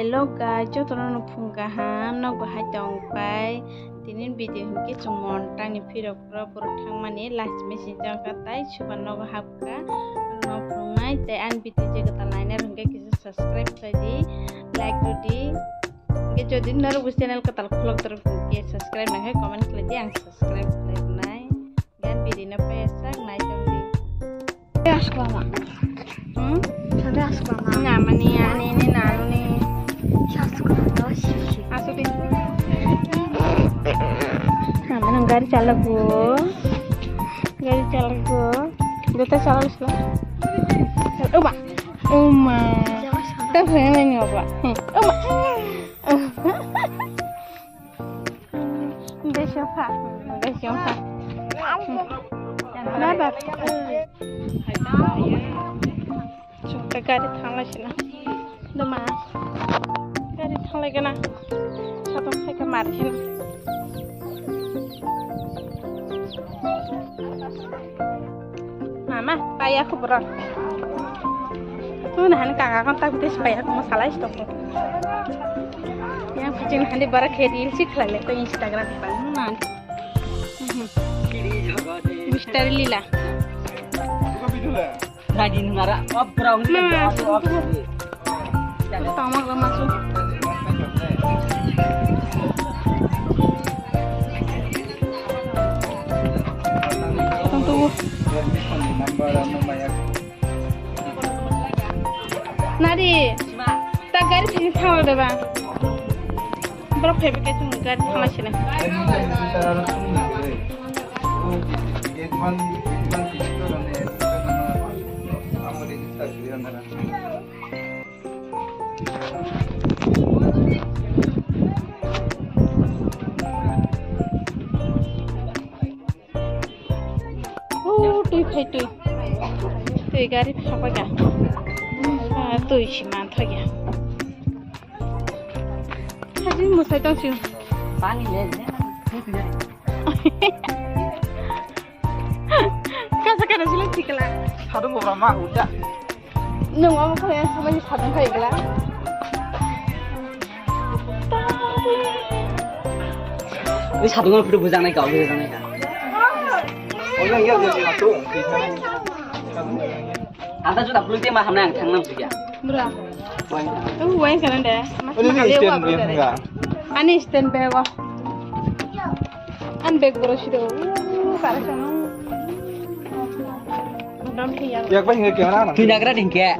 Hello guys, cho tôi nó phun cả ham nó có hai chồng bay thì nên video cái chồng mòn trang những video pro pro thằng mà này like message cho cái tay chụp nó có hấp cả nó phun ngay tại anh video chơi cái tay này rồi cái subscribe cho đi like cho đi cái cho đến nó channel cái tay vlog terus cái subscribe này comment cái đi ang subscribe like này gan video nó phải sang này trong đi Asklama. Sampai asklama. nyaman nih ya ini nanu nih masuk deh nah mana gari caleg bu kita caleg sih uma kita pengen nyoba udah siapa kenapa coba gari tanglah sih nah udah mas gari tanglah kena satu saya kemarin mama payah aku berat tuh nah kakak kan tak bisa payah aku masalah itu yang kucing nanti barak hediah sih kalau itu Instagram paling nanti Mister Lila Rajin ngara, berang sih. Pertama kalau masuk. Tunggu. Nadi, tak garis ini sama deh bang. Berapa hebat itu garis sama sini? Tuy gari apa ya? Tuy si mantap ya. Haji musai tong sih. Pani le. Kasa sih cikla. Sadung berapa udah. Nung apa kalian sama ni sadung kayak gila? Ini sadungnya udah bujang naik kau, bujang naik kau. Oh iya sadung. Anda sudah belum dia maham nang tangan juga. Berapa? Uang sekarang deh. Ini stand enggak? Ani stand bego. An beg bro sih do. Para sana. Mudah ya. Ya apa hingga gimana? Tidak kira dingke.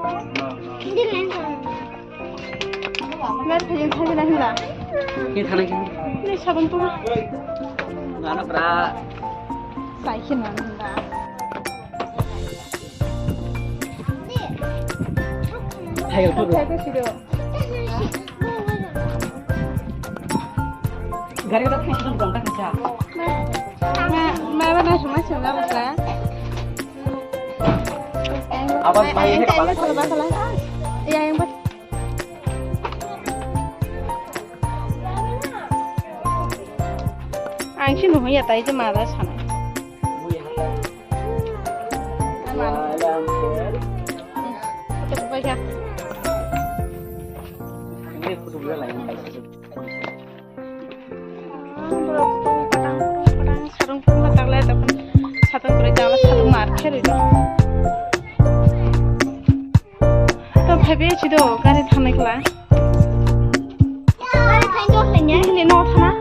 Nggak kayak lah. Ini tanah gini. Ini sabun tuh. Nggak ada berat. Saikin mana? Ayo tuh. Gari udah kasih tuh bangka kerja. Mana semua sudah besar. Awas payahnya kepala. Iya yang buat. Angin loh ya tadi cuma ada sana. Kita baca. Ini foto dulu lah yang Kadang sarung pun tak lihat tapi satu kerja lah satu market itu. Tapi hebat sih doh, kan itu naik lah. Ini not mana?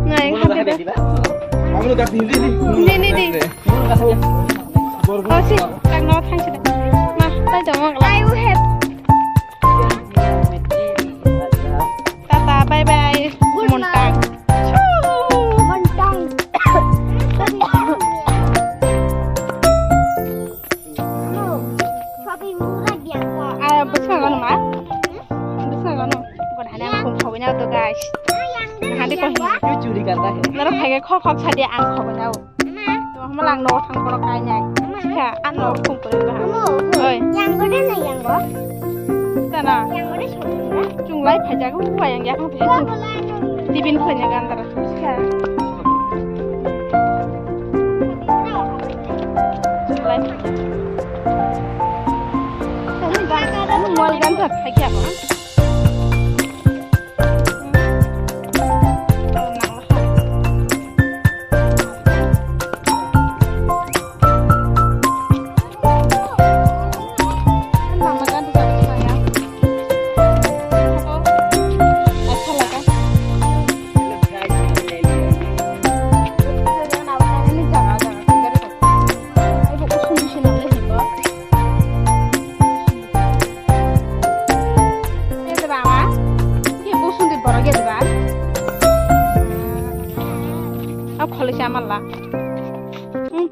Nah, yang hebat. Kamu udah tinggi nih. Ini. Oh sih, tak not hang sih. Nah, tak jawab lah. Tata, bye bye. Montang. Besar kan mas? Besar kan? Bukan hanya aku kawinnya tuh guys. Nanti kau ini curi kata. Nara pakai kok sadia ang kawinnya. Tuh malang no thang kolok kayaknya. Jika an no kumpul bah. Oi. Yang gede nih yang gua. Sana. Yang gede siapa? Jumlah pajak aku yang dia kan pilih tuh. Dibin punya kan antara. Jika. Jumlah pajak. Kamu mual kan tak pakai apa?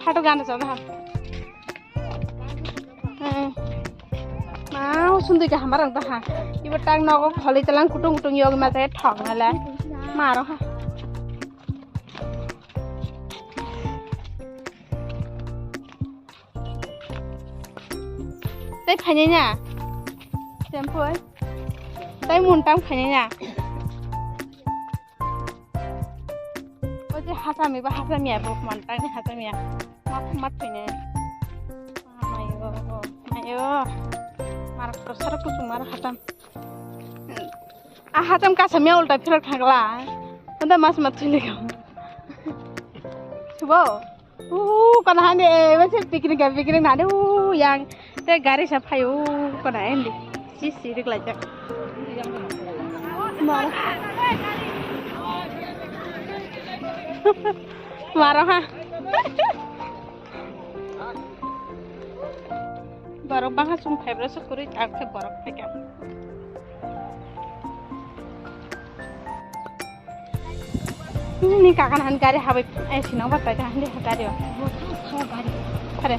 Hatu ganda sa ha. Mau sundui ka hamarang ta ha. Iba tang nogo kholi talang kutung kutung yog ma ta thong na la. Maro ha. Tay phanye nya. Sempoi. Tay muntang phanye nya. Oje hasami ba hasami ya bok muntang ni hasami ya. Mat phanye. Ayo. Marak prosar ku sumar hatam. Hatam ka samya ulta phirak thangla. Anda mas mat thile ka. Subo. Kana hande wese picnic na de yang te gari sa phayo kana endi. Si rik la jak. Maro ha. Borok bangka sum febra sukuri akhe borok pekam. Ni kakan han gari habe sinong ba ta hande hatari wa. Are.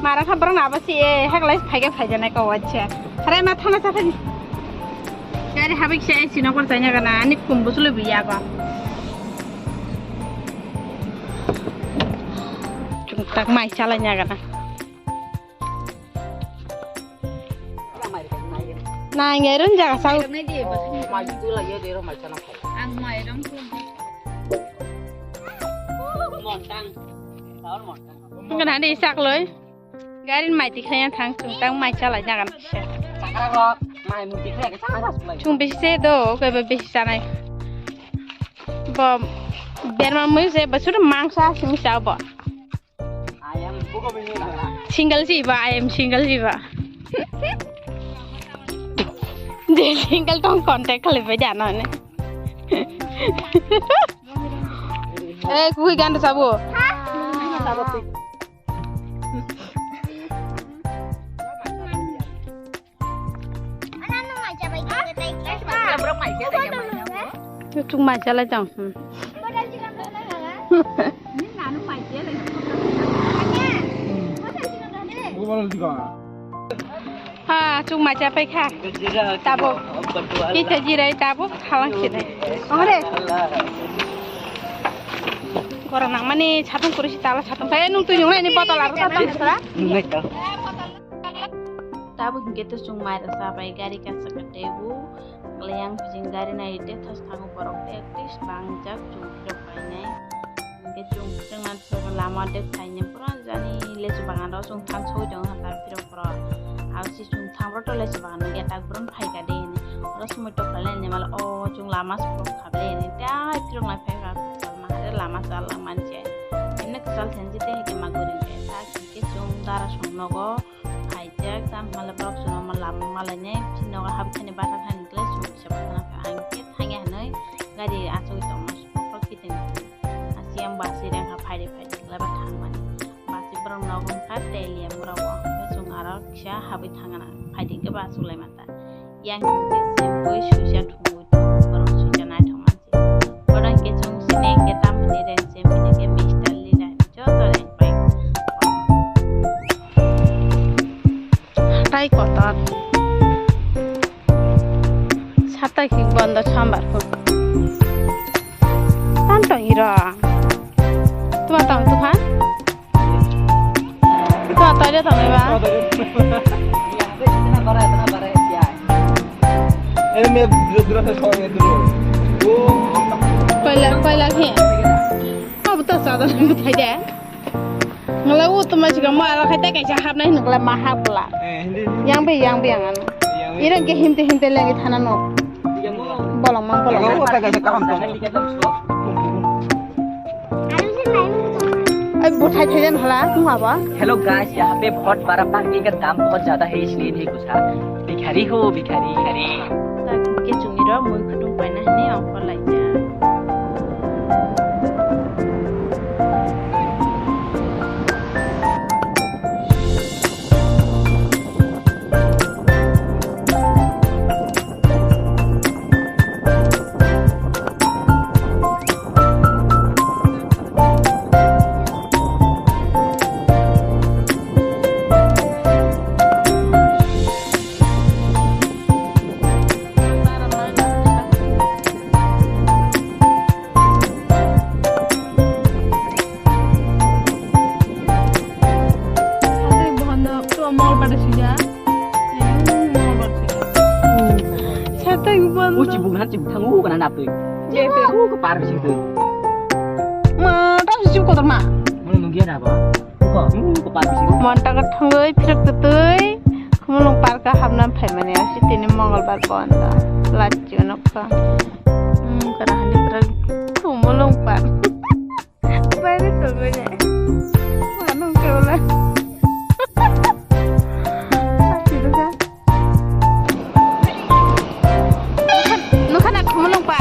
Mara khabar na ba si haglai phage phaje na ko acha. Are ma thana sa phani. Gari habe se sinong ba ta nya kana ani kumbusulu biya ba. Tak mai calanya kana. Nah, ngerun jaga sau. Mai tu lah ya dia mai sana. Ang mai dong tu. Montang. Tahu montang. Kan ada isak loy. Garin mai tikhanya thang chung tang mai calanya kana. Sakara kok mai muti kaya ke sakara sulai. Chung bisi do, kau bisi sana. Bom, biar mamu se basur mangsa simi sabo. Ayam buka bini lah. Single jiwa, ayam single jiwa. Dia single tong kontak kali beda nane. Kui ganda sabu. Chung mai chala chang. Buka mana di kau? Chung mai cha pai kha. Tabo. Kita jirai tabo halang sini. Ore. Korang nang mani chatung kurisi tala chatung pai nung tu nyung ni botol aru tatang sara. Nungai kau. Tabo kita chung mai rasa pai gari ka sakatebu. Leyang pijing gari na ite thas thangu borok ektis bangjak chung phirok pai nai. Ke chung jangan so lama dek thainya pura jani lesu bangan ro chung thang choi jong hata phirok pura. Aw si chung thang ro to lesu bangan ge tak bron phai ka de ni. Ro sumoi to kale ni mal o chung lama sprok khable ni ta phirok na phai ka ma re lama salang manche. Enne kesal senji te ke magorin ke ta ke chung dara sung nogo phai jak tam mal brok chung mal lama malanya chinoga hab khani bata khani kle chung sabana ka angke thangya hanai gari achoi to mas sprok kitin. Asiam basi reng ha phai leba thang mani. Basi brong nogum ka telia murawa. Chung ara ksha habi thangana phai ke basu lai mata. Yang ke sempoi suja thumu brong suja nai thomansi. Orang ke chung sine ke tam ni reng sempine ke mistal li dai joto reng pai. Tai kotor. Sata ki bondo chambar ko. Tanto ira. Tuma tang tu kan? Tuma tahu dia tahu apa? Ini mie dulu saya dulu. Koila ni. Apa betul sahaja betul dia? Ngalau tu macam kamu ala kata kayak hab naik ngalau mahab pula. Yang be yang anu. Ira ke himte lagi thana no. Bolong mang bolong. Kalau tak ada kawan tu. बुठाई थे जन हला तुम आवा hello guys यहाँ पे बहुत बड़ा पार्किंग का दाम बहुत ज्यादा है इसलिए नहीं कुछ भिखारी हो भिखारी के चुंगी रो मुई खुटुम पाइना ने अंक लाइजा kanan cip thangu kanan apoi. Dia itu. Ke par situ. Ma, tak sih kau terma. Mun nunggu apa? Kok ke par situ. Manta ka thangai phirak tutai. Kamu long par ka hamna phai mane asi tini Mongolbar bonda. Lacchi nokka. Karena hanya terang kamu long par. Baru tu gini. Mana kau lah? Itu kan. Lu kan aku mau lupa.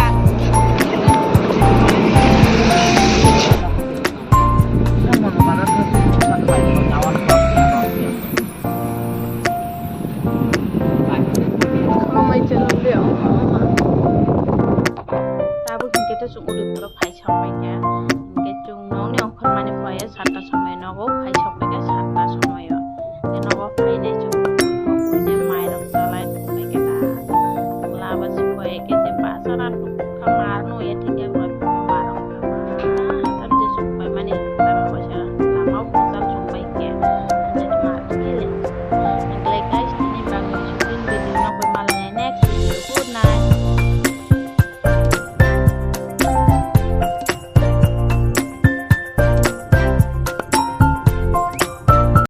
Kamu macam lu dia. Tapi kita cuma udah terus ไฟช็อปไปจ้ะ cái chung nón này không phải là sạch là xong rồi nó có phảiช็อป